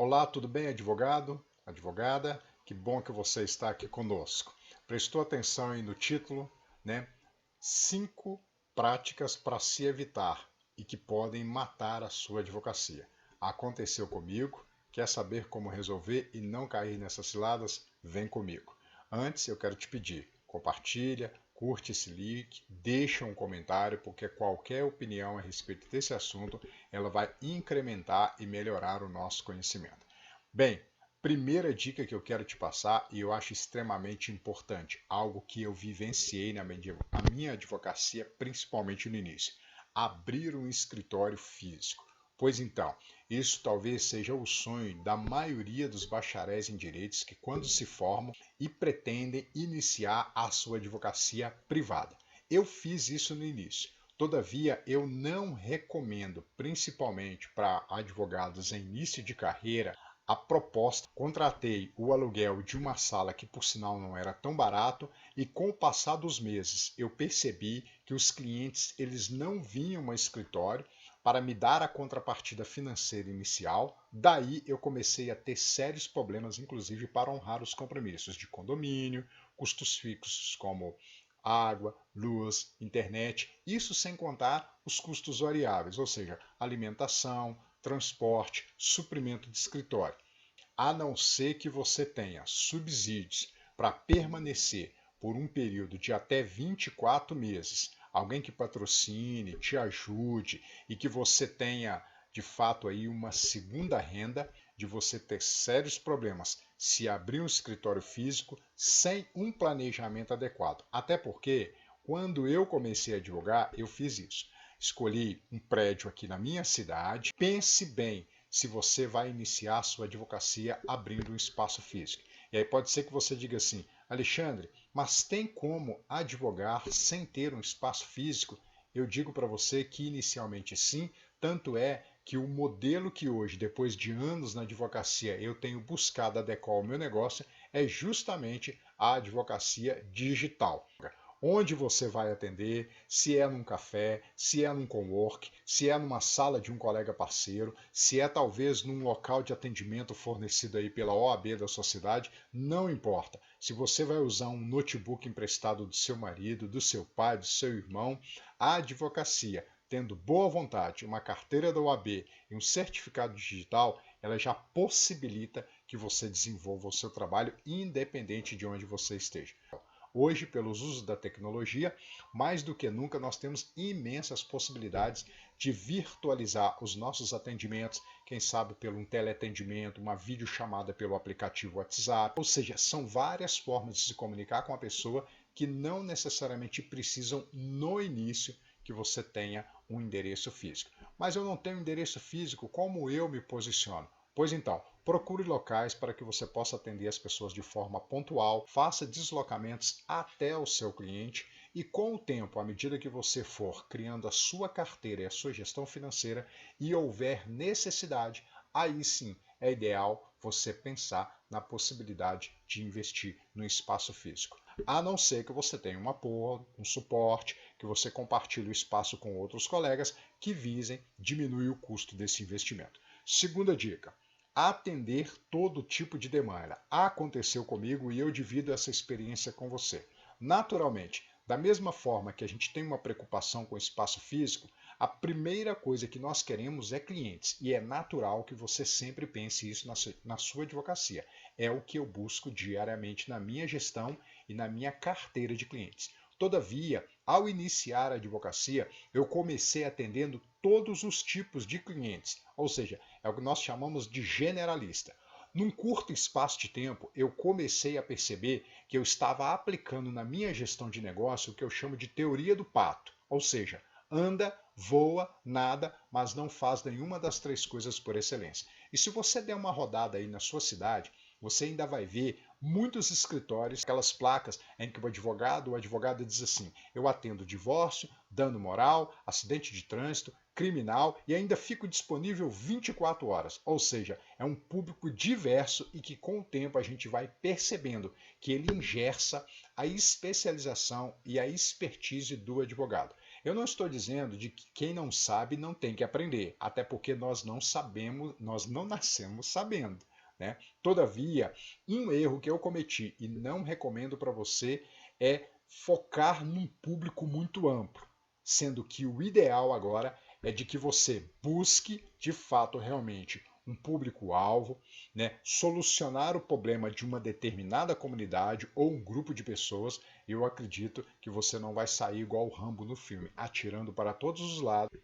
Olá, tudo bem, advogado? Advogada? Que bom que você está aqui conosco. Prestou atenção aí no título, né? 5 práticas para se evitar e que podem matar a sua advocacia. Aconteceu comigo, quer saber como resolver e não cair nessas ciladas? Vem comigo. Antes, eu quero te pedir, compartilha, curte esse link, deixa um comentário, porque qualquer opinião a respeito desse assunto, ela vai incrementar e melhorar o nosso conhecimento. Bem, primeira dica que eu quero te passar, e eu acho extremamente importante, algo que eu vivenciei na minha advocacia, principalmente no início, abrir um escritório físico. Pois então, isso talvez seja o sonho da maioria dos bacharéis em direitos que, quando se formam e pretendem iniciar a sua advocacia privada. Eu fiz isso no início. Todavia, eu não recomendo, principalmente para advogados em início de carreira, a proposta. Contratei o aluguel de uma sala que, por sinal, não era tão barato, e com o passar dos meses eu percebi que os clientes eles não vinham ao escritório para me dar a contrapartida financeira inicial. Daí eu comecei a ter sérios problemas, inclusive para honrar os compromissos de condomínio, custos fixos como água, luz, internet, isso sem contar os custos variáveis, ou seja, alimentação, transporte, suprimento de escritório. A não ser que você tenha subsídios para permanecer por um período de até 24 meses, alguém que patrocine, te ajude e que você tenha de fato aí uma segunda renda, de você ter sérios problemas se abrir um escritório físico sem um planejamento adequado. Até porque quando eu comecei a advogar, eu fiz isso. Escolhi um prédio aqui na minha cidade. Pense bem se você vai iniciar sua advocacia abrindo um espaço físico. E aí pode ser que você diga assim, Alexandre, mas tem como advogar sem ter um espaço físico? Eu digo para você que inicialmente sim, tanto é que o modelo que hoje, depois de anos na advocacia, eu tenho buscado adequar ao meu negócio é justamente a advocacia digital. Onde você vai atender, se é num café, se é num cowork, se é numa sala de um colega parceiro, se é talvez num local de atendimento fornecido aí pela OAB da sua cidade, não importa. Se você vai usar um notebook emprestado do seu marido, do seu pai, do seu irmão, a advocacia, tendo boa vontade, uma carteira da OAB e um certificado digital, ela já possibilita que você desenvolva o seu trabalho independente de onde você esteja. Hoje, pelos usos da tecnologia, mais do que nunca nós temos imensas possibilidades de virtualizar os nossos atendimentos, quem sabe pelo um teleatendimento, uma videochamada pelo aplicativo WhatsApp, ou seja, são várias formas de se comunicar com a pessoa que não necessariamente precisam no início que você tenha um endereço físico. Mas eu não tenho endereço físico, como eu me posiciono? Pois então, procure locais para que você possa atender as pessoas de forma pontual, faça deslocamentos até o seu cliente e com o tempo, à medida que você for criando a sua carteira e a sua gestão financeira e houver necessidade, aí sim é ideal você pensar na possibilidade de investir no espaço físico. A não ser que você tenha um apoio, um suporte, que você compartilhe o espaço com outros colegas que visem diminuir o custo desse investimento. Segunda dica, atender todo tipo de demanda. Aconteceu comigo e eu divido essa experiência com você. Naturalmente, da mesma forma que a gente tem uma preocupação com o espaço físico, a primeira coisa que nós queremos é clientes. E é natural que você sempre pense isso na sua advocacia. É o que eu busco diariamente na minha gestão e na minha carteira de clientes. Todavia, ao iniciar a advocacia, eu comecei atendendo todos os tipos de clientes, ou seja, é o que nós chamamos de generalista. Num curto espaço de tempo, eu comecei a perceber que eu estava aplicando na minha gestão de negócio o que eu chamo de teoria do pato, ou seja, anda, voa, nada, mas não faz nenhuma das três coisas por excelência. E se você der uma rodada aí na sua cidade, você ainda vai ver muitos escritórios, aquelas placas em que o advogado ou advogada diz assim, eu atendo divórcio, dano moral, acidente de trânsito, criminal e ainda fico disponível 24 horas. Ou seja, é um público diverso e que com o tempo a gente vai percebendo que ele ingerça a especialização e a expertise do advogado. Eu não estou dizendo de que quem não sabe não tem que aprender, até porque nós não sabemos, nós não nascemos sabendo, né? Todavia, um erro que eu cometi e não recomendo para você é focar num público muito amplo, sendo que o ideal agora é de que você busque de fato realmente um público-alvo, né, solucionar o problema de uma determinada comunidade ou um grupo de pessoas. Eu acredito que você não vai sair igual o Rambo no filme, atirando para todos os lados.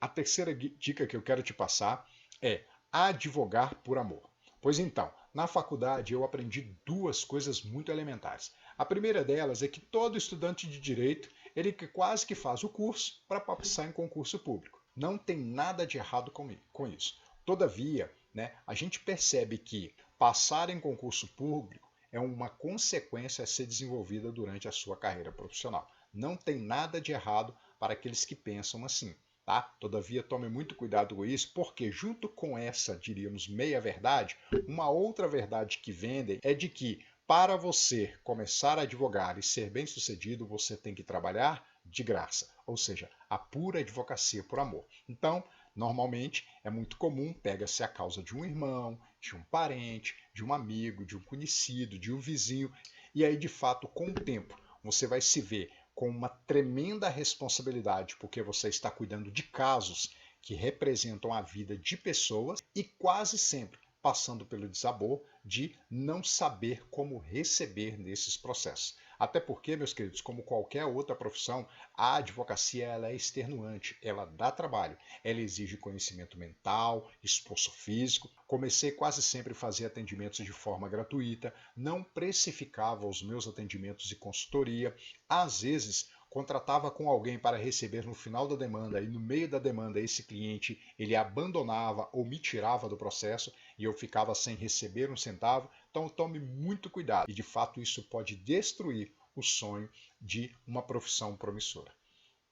A terceira dica que eu quero te passar é advogar por amor. Pois então, na faculdade eu aprendi duas coisas muito elementares. A primeira delas é que todo estudante de direito, ele quase que faz o curso para passar em concurso público. Não tem nada de errado com isso. Todavia, né, a gente percebe que passar em concurso público é uma consequência a ser desenvolvida durante a sua carreira profissional. Não tem nada de errado para aqueles que pensam assim. Tá? Todavia, tome muito cuidado com isso, porque junto com essa, diríamos, meia-verdade, uma outra verdade que vendem é de que para você começar a advogar e ser bem-sucedido, você tem que trabalhar de graça, ou seja, a pura advocacia por amor. Então, normalmente é muito comum, pega-se a causa de um irmão, de um parente, de um amigo, de um conhecido, de um vizinho, e aí de fato, com o tempo, você vai se ver com uma tremenda responsabilidade, porque você está cuidando de casos que representam a vida de pessoas e quase sempre passando pelo desabor de não saber como receber nesses processos. Até porque, meus queridos, como qualquer outra profissão, a advocacia ela é extenuante, ela dá trabalho, ela exige conhecimento mental, esforço físico. Comecei quase sempre a fazer atendimentos de forma gratuita, não precificava os meus atendimentos de consultoria, às vezes contratava com alguém para receber no final da demanda e no meio da demanda esse cliente ele abandonava ou me tirava do processo e eu ficava sem receber um centavo. Então tome muito cuidado e de fato isso pode destruir o sonho de uma profissão promissora.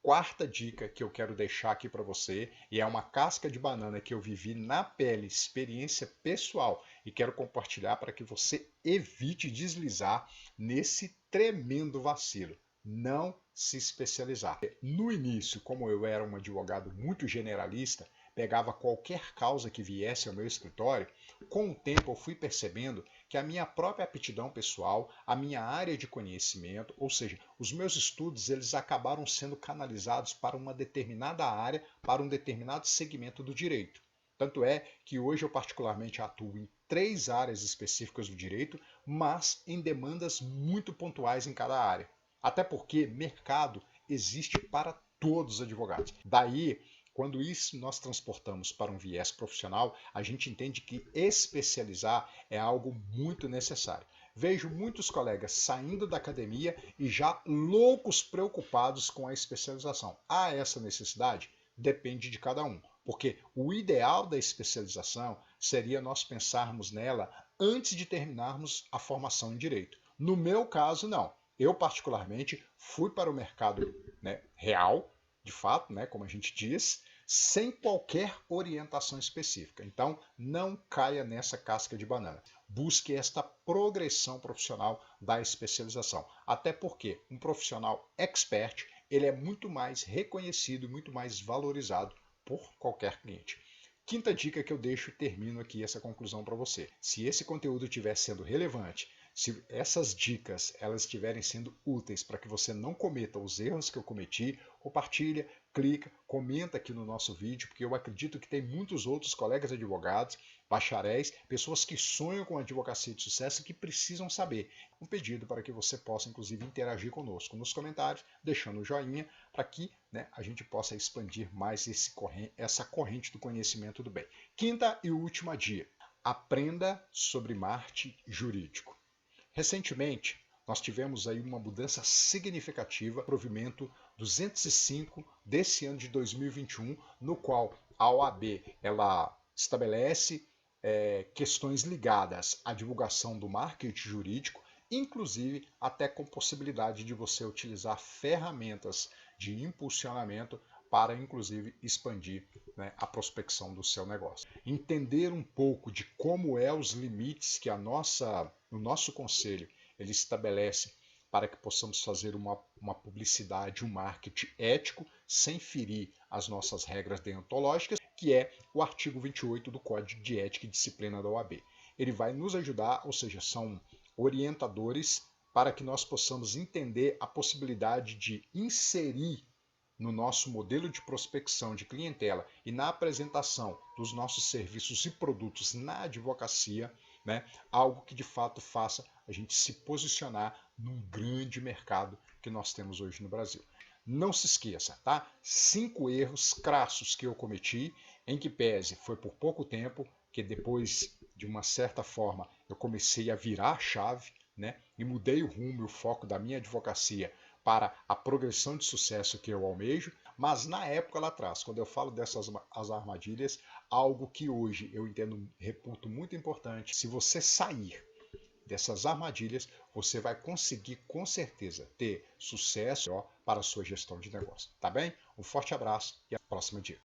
Quarta dica que eu quero deixar aqui para você, e é uma casca de banana que eu vivi na pele, experiência pessoal, e quero compartilhar para que você evite deslizar nesse tremendo vacilo. Não se especializar. No início, como eu era um advogado muito generalista, pegava qualquer causa que viesse ao meu escritório, com o tempo eu fui percebendo que a minha própria aptidão pessoal, a minha área de conhecimento, ou seja, os meus estudos, eles acabaram sendo canalizados para uma determinada área, para um determinado segmento do direito. Tanto é que hoje eu particularmente atuo em 3 áreas específicas do direito, mas em demandas muito pontuais em cada área. Até porque mercado existe para todos os advogados. Daí, quando isso nós transportamos para um viés profissional, a gente entende que especializar é algo muito necessário. Vejo muitos colegas saindo da academia e já loucos preocupados com a especialização. Há essa necessidade? Depende de cada um. Porque o ideal da especialização seria nós pensarmos nela antes de terminarmos a formação em direito. No meu caso, não. Eu, particularmente, fui para o mercado, né, real, de fato, né, como a gente diz, sem qualquer orientação específica. Então, não caia nessa casca de banana. Busque esta progressão profissional da especialização. Até porque um profissional expert, ele é muito mais reconhecido, muito mais valorizado por qualquer cliente. Quinta dica que eu deixo e termino aqui essa conclusão para você. Se esse conteúdo estiver sendo relevante, se essas dicas elas estiverem sendo úteis para que você não cometa os erros que eu cometi, compartilha, clica, comenta aqui no nosso vídeo, porque eu acredito que tem muitos outros colegas advogados, bacharéis, pessoas que sonham com advocacia de sucesso e que precisam saber. Um pedido para que você possa, inclusive, interagir conosco nos comentários, deixando o joinha, para que, né, a gente possa expandir mais essa corrente do conhecimento do bem. Quinta e última dica. Aprenda sobre marketing jurídico. Recentemente, nós tivemos aí uma mudança significativa, provimento 205 desse ano de 2021, no qual a OAB ela estabelece questões ligadas à divulgação do marketing jurídico, inclusive até com possibilidade de você utilizar ferramentas de impulsionamento para, inclusive, expandir, né, a prospecção do seu negócio. Entender um pouco de como os limites que o nosso conselho ele estabelece para que possamos fazer uma publicidade, um marketing ético, sem ferir as nossas regras deontológicas, que é o artigo 28 do Código de Ética e Disciplina da OAB. Ele vai nos ajudar, ou seja, são orientadores para que nós possamos entender a possibilidade de inserir no nosso modelo de prospecção de clientela e na apresentação dos nossos serviços e produtos na advocacia, né, algo que de fato faça a gente se posicionar num grande mercado que nós temos hoje no Brasil. Não se esqueça, tá? 5 erros crassos que eu cometi, em que pese foi por pouco tempo, que depois, de uma certa forma, eu comecei a virar a chave, né, e mudei o rumo e o foco da minha advocacia para a progressão de sucesso que eu almejo, mas na época lá atrás, quando eu falo dessas as armadilhas, algo que hoje eu entendo, reputo muito importante, se você sair dessas armadilhas, você vai conseguir com certeza ter sucesso para a sua gestão de negócio, tá bem? Um forte abraço e até a próxima dica.